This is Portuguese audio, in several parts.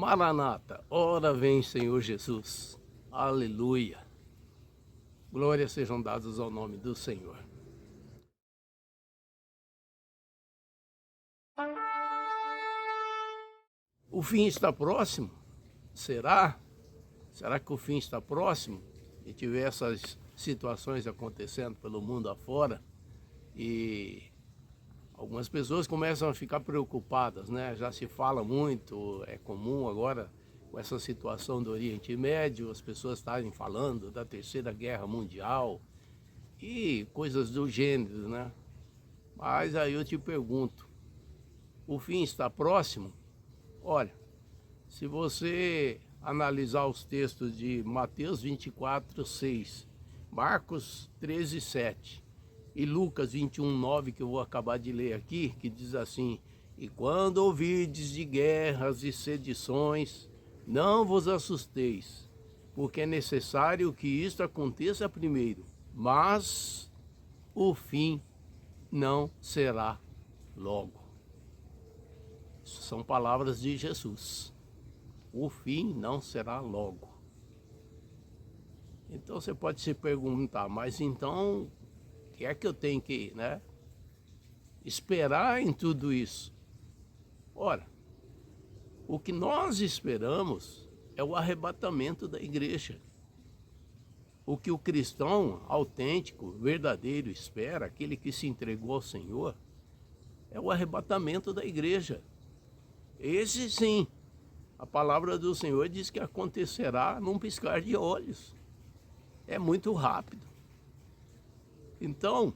Maranata, ora vem Senhor Jesus. Aleluia. Glórias sejam dadas ao nome do Senhor. O fim está próximo? Será? Será que o fim está próximo? E tiver essas situações acontecendo pelo mundo afora e algumas pessoas começam a ficar preocupadas, né? Já se fala muito, é comum agora com essa situação do Oriente Médio, as pessoas estarem falando da Terceira Guerra Mundial e coisas do gênero, né? Mas aí eu te pergunto, o fim está próximo? Olha, se você analisar os textos de Mateus 24:6, Marcos 13:7 e Lucas 21:9, que eu vou acabar de ler aqui, que diz assim: e quando ouvirdes de guerras e sedições, não vos assusteis, porque é necessário que isto aconteça primeiro, mas o fim não será logo. Isso são palavras de Jesus. O fim não será logo. Então você pode se perguntar, mas então o que é que eu tenho que, esperar em tudo isso? Ora, o que nós esperamos é o arrebatamento da igreja. O que o cristão autêntico, verdadeiro espera, aquele que se entregou ao Senhor, é o arrebatamento da igreja. Esse sim, a palavra do Senhor diz que acontecerá num piscar de olhos. É muito rápido. Então,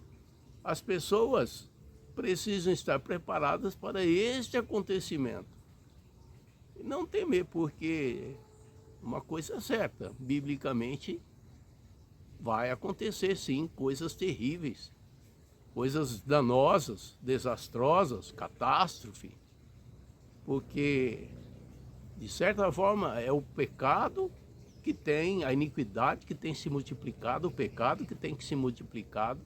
as pessoas precisam estar preparadas para este acontecimento. E não temer, porque uma coisa é certa, biblicamente vai acontecer sim coisas terríveis, coisas danosas, desastrosas, catástrofe, porque de certa forma é o pecado que tem, a iniquidade que tem se multiplicado, o pecado que tem que se multiplicado,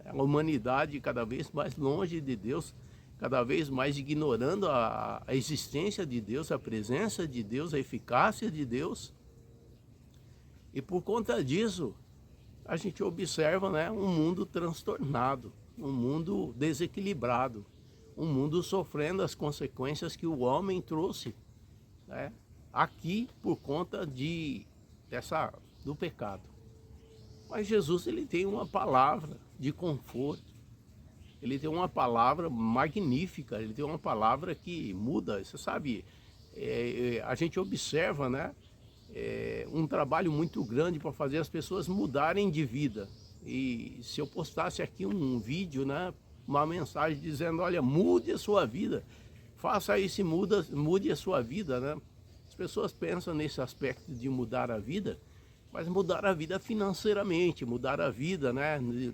a humanidade cada vez mais longe de Deus, cada vez mais ignorando a existência de Deus, a presença de Deus, a eficácia de Deus. E por conta disso, a gente observa, um mundo transtornado, um mundo desequilibrado, um mundo sofrendo as consequências que o homem trouxe, aqui por conta do pecado. Mas Jesus, ele tem uma palavra de conforto, ele tem uma palavra magnífica, ele tem uma palavra que muda. Você sabe, a gente observa, um trabalho muito grande para fazer as pessoas mudarem de vida. E se eu postasse aqui um vídeo, uma mensagem dizendo, olha, mude a sua vida, faça isso e mude a sua vida, As pessoas pensam nesse aspecto de mudar a vida, mas mudar a vida financeiramente, mudar a vida,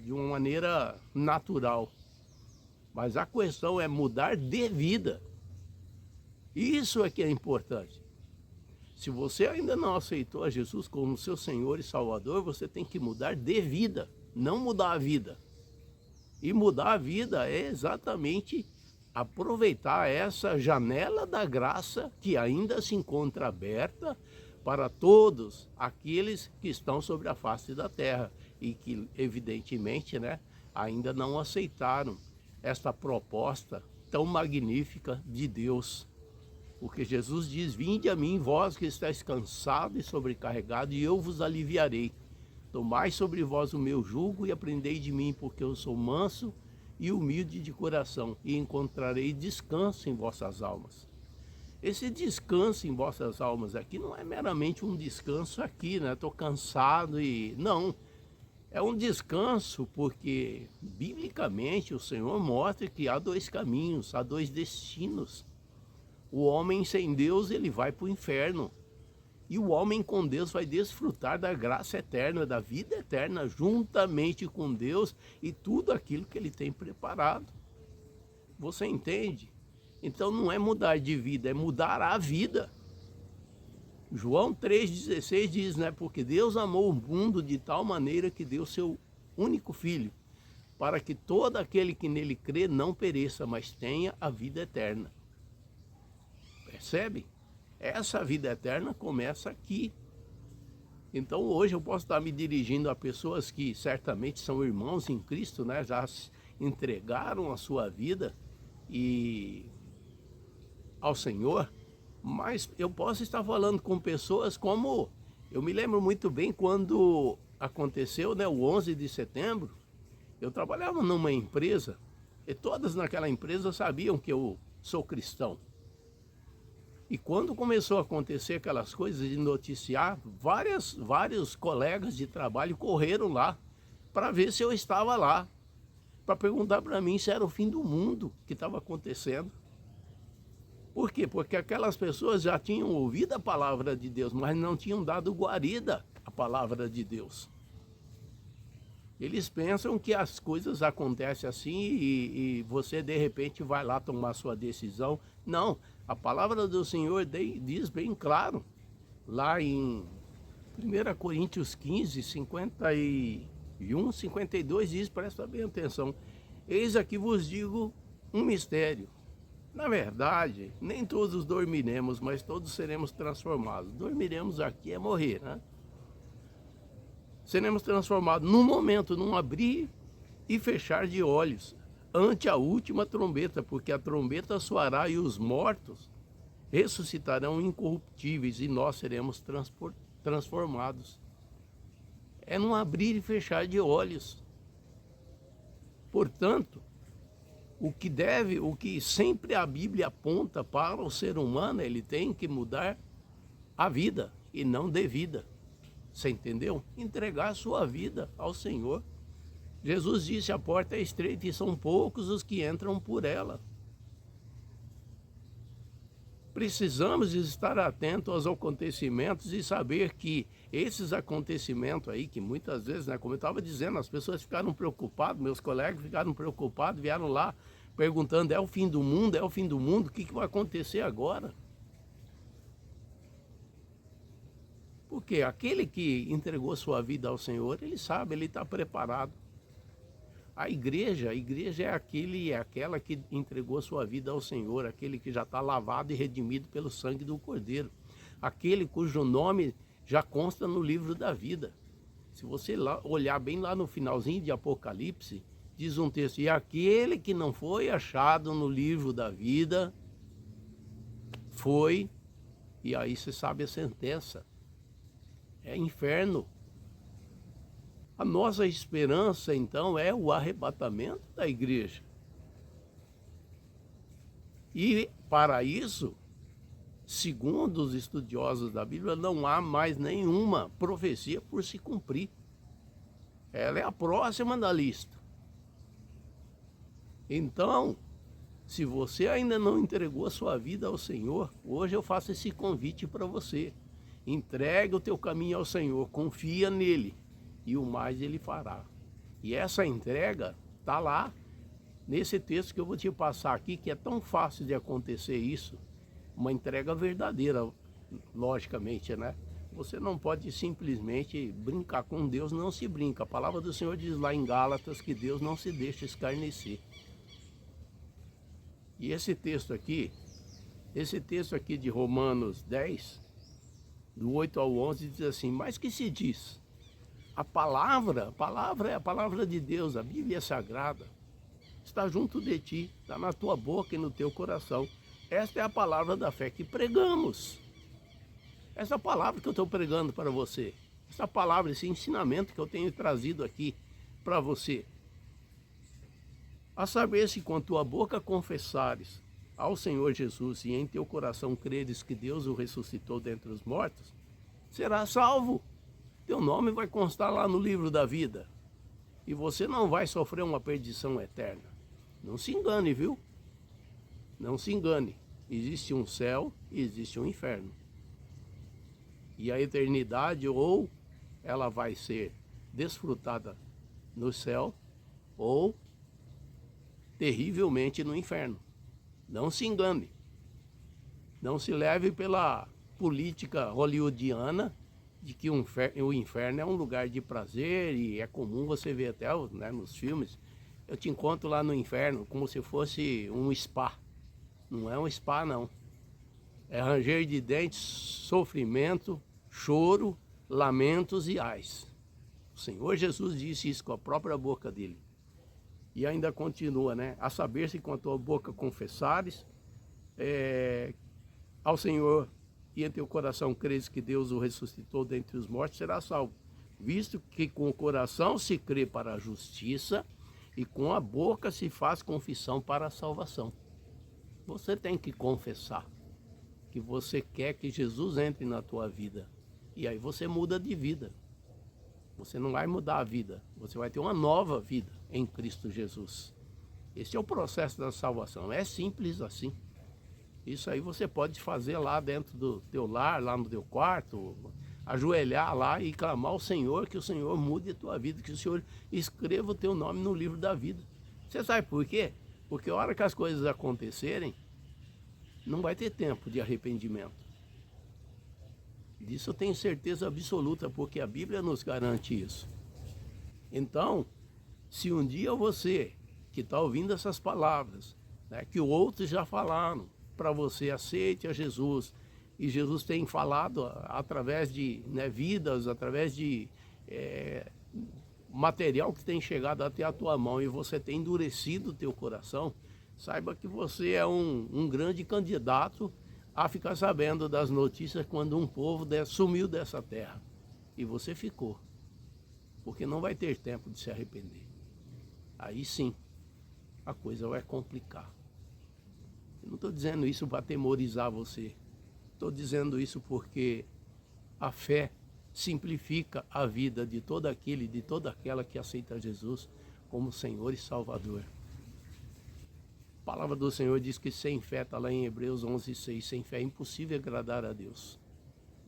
de uma maneira natural. Mas a questão é mudar de vida. Isso é que é importante. Se você ainda não aceitou a Jesus como seu Senhor e Salvador, você tem que mudar de vida, não mudar a vida. E mudar a vida é exatamente aproveitar essa janela da graça que ainda se encontra aberta para todos aqueles que estão sobre a face da terra e que, evidentemente, ainda não aceitaram esta proposta tão magnífica de Deus. Porque Jesus diz, vinde a mim, vós que estáis cansados e sobrecarregados, e eu vos aliviarei. Tomai sobre vós o meu jugo e aprendei de mim, porque eu sou manso e humilde de coração, e encontrarei descanso em vossas almas. Esse descanso em vossas almas aqui não é meramente um descanso aqui, estou cansado e... Não, é um descanso porque, biblicamente, o Senhor mostra que há dois caminhos, há dois destinos. O homem sem Deus, ele vai para o inferno. E o homem com Deus vai desfrutar da graça eterna, da vida eterna, juntamente com Deus e tudo aquilo que ele tem preparado. Você entende? Então não é mudar de vida, é mudar a vida. João 3,16 diz, porque Deus amou o mundo de tal maneira que deu seu único filho, para que todo aquele que nele crê não pereça, mas tenha a vida eterna. Percebe? Essa vida eterna começa aqui. Então hoje eu posso estar me dirigindo a pessoas que certamente são irmãos em Cristo, né? Já entregaram a sua vida e ao Senhor, mas eu posso estar falando com pessoas como... Eu me lembro muito bem quando aconteceu, né, o 11 de setembro, eu trabalhava numa empresa e todas naquela empresa sabiam que eu sou cristão. E quando começou a acontecer aquelas coisas de noticiar, vários colegas de trabalho correram lá para ver se eu estava lá, para perguntar para mim se era o fim do mundo que estava acontecendo. Por quê? Porque aquelas pessoas já tinham ouvido a palavra de Deus, mas não tinham dado guarida à palavra de Deus. Eles pensam que as coisas acontecem assim e você de repente vai lá tomar sua decisão. Não, a palavra do Senhor diz bem claro, lá em 1 Coríntios 15, 51, 52 diz, presta bem atenção. Eis aqui vos digo um mistério. Na verdade, nem todos dormiremos, mas todos seremos transformados. Dormiremos aqui é morrer, né? Seremos transformados num momento, num abrir e fechar de olhos, ante a última trombeta, porque a trombeta soará e os mortos ressuscitarão incorruptíveis e nós seremos transformados. É num abrir e fechar de olhos. Portanto, o que sempre a Bíblia aponta para o ser humano, ele tem que mudar a vida e não de vida. Você entendeu? Entregar a sua vida ao Senhor. Jesus disse, a porta é estreita e são poucos os que entram por ela. Precisamos estar atentos aos acontecimentos e saber que esses acontecimentos aí, que muitas vezes, né, como eu estava dizendo, as pessoas ficaram preocupadas, meus colegas ficaram preocupados, vieram lá perguntando, é o fim do mundo, é o fim do mundo, o que vai acontecer agora? Porque aquele que entregou sua vida ao Senhor, ele sabe, ele está preparado. A igreja é aquela que entregou sua vida ao Senhor, aquele que já está lavado e redimido pelo sangue do Cordeiro, aquele cujo nome já consta no livro da vida. Se você olhar bem lá no finalzinho de Apocalipse, diz um texto, e aquele que não foi achado no livro da vida, foi, e aí você sabe a sentença, é inferno. A nossa esperança, então, é o arrebatamento da igreja. E, para isso, segundo os estudiosos da Bíblia, não há mais nenhuma profecia por se cumprir. Ela é a próxima da lista. Então, se você ainda não entregou a sua vida ao Senhor, hoje eu faço esse convite para você. Entregue o teu caminho ao Senhor, confia nele. E o mais ele fará. E essa entrega está lá, nesse texto que eu vou te passar aqui, que é tão fácil de acontecer isso, uma entrega verdadeira, logicamente, né? Você não pode simplesmente brincar com Deus, não se brinca. A palavra do Senhor diz lá em Gálatas que Deus não se deixa escarnecer. E esse texto aqui de Romanos 10, do 8 ao 11, diz assim, mas que se diz? A palavra é a palavra de Deus, a Bíblia é sagrada. Está junto de ti, está na tua boca e no teu coração. Esta é a palavra da fé que pregamos. Essa palavra que eu estou pregando para você. Essa palavra, esse ensinamento que eu tenho trazido aqui para você. A saber se com tua boca confessares ao Senhor Jesus e em teu coração creres que Deus o ressuscitou dentre os mortos, serás salvo. Teu nome vai constar lá no livro da vida. E você não vai sofrer uma perdição eterna. Não se engane, viu? Não se engane. Existe um céu e existe um inferno. E a eternidade ou ela vai ser desfrutada no céu ou terrivelmente no inferno. Não se engane. Não se leve pela política hollywoodiana de que o inferno é um lugar de prazer e é comum você ver até, né, nos filmes, eu te encontro lá no inferno como se fosse um spa. Não é um spa, não. é ranger de dentes, sofrimento, choro, lamentos e ais. O Senhor Jesus disse isso com a própria boca dele. E ainda continua, né? A saber se com a tua boca confessares ao Senhor e em teu coração creres que Deus o ressuscitou dentre os mortos, será salvo. Visto que com o coração se crê para a justiça e com a boca se faz confissão para a salvação. Você tem que confessar que você quer que Jesus entre na tua vida. E aí você muda de vida. Você não vai mudar a vida, você vai ter uma nova vida em Cristo Jesus. Esse é o processo da salvação, é simples assim. Isso aí você pode fazer lá dentro do teu lar, lá no teu quarto, ajoelhar lá e clamar ao Senhor, que o Senhor mude a tua vida, que o Senhor escreva o teu nome no livro da vida. Você sabe por quê? Porque a hora que as coisas acontecerem, não vai ter tempo de arrependimento. Disso eu tenho certeza absoluta, porque a Bíblia nos garante isso. Então, se um dia você que está ouvindo essas palavras, né, que outros já falaram, para você aceite a Jesus, e Jesus tem falado através de vidas, através de material que tem chegado até a tua mão, e você tem endurecido o teu coração, saiba que você é um grande candidato a ficar sabendo das notícias quando um povo sumiu dessa terra. E você ficou. Porque não vai ter tempo de se arrepender. Aí sim, a coisa vai complicar. Eu não estou dizendo isso para atemorizar você. Estou dizendo isso porque a fé simplifica a vida de todo aquele, de toda aquela que aceita Jesus como Senhor e Salvador. A palavra do Senhor diz que sem fé, está lá em Hebreus 11:6, sem fé é impossível agradar a Deus.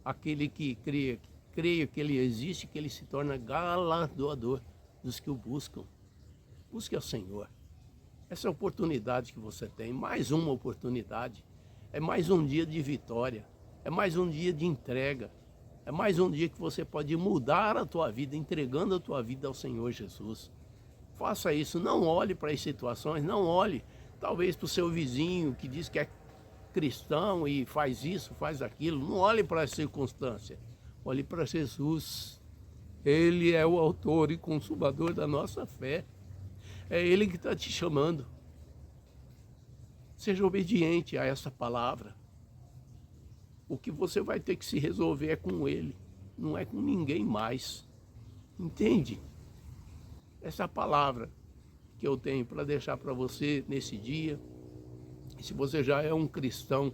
Aquele que creia que Ele existe, que Ele se torna galardoador dos que o buscam. Busque ao Senhor. Essa é a oportunidade que você tem, mais uma oportunidade. É mais um dia de vitória, é mais um dia de entrega, é mais um dia que você pode mudar a tua vida, entregando a tua vida ao Senhor Jesus. Faça isso, não olhe para as situações, não olhe talvez para o seu vizinho que diz que é cristão e faz isso, faz aquilo. Não olhe para as circunstâncias, olhe para Jesus. Ele é o autor e consumador da nossa fé. É Ele que está te chamando. Seja obediente a essa palavra. O que você vai ter que se resolver é com Ele, não é com ninguém mais. Entende? Essa palavra que eu tenho para deixar para você nesse dia. E se você já é um cristão,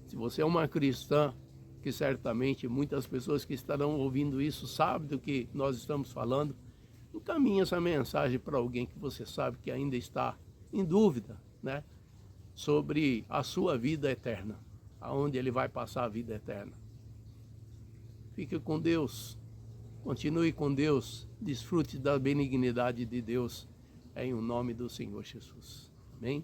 se você é uma cristã, que certamente muitas pessoas que estarão ouvindo isso sabem do que nós estamos falando, encaminhe essa mensagem para alguém que você sabe que ainda está em dúvida, né, sobre a sua vida eterna, aonde ele vai passar a vida eterna. Fique com Deus, continue com Deus, desfrute da benignidade de Deus, em o nome do Senhor Jesus. Amém?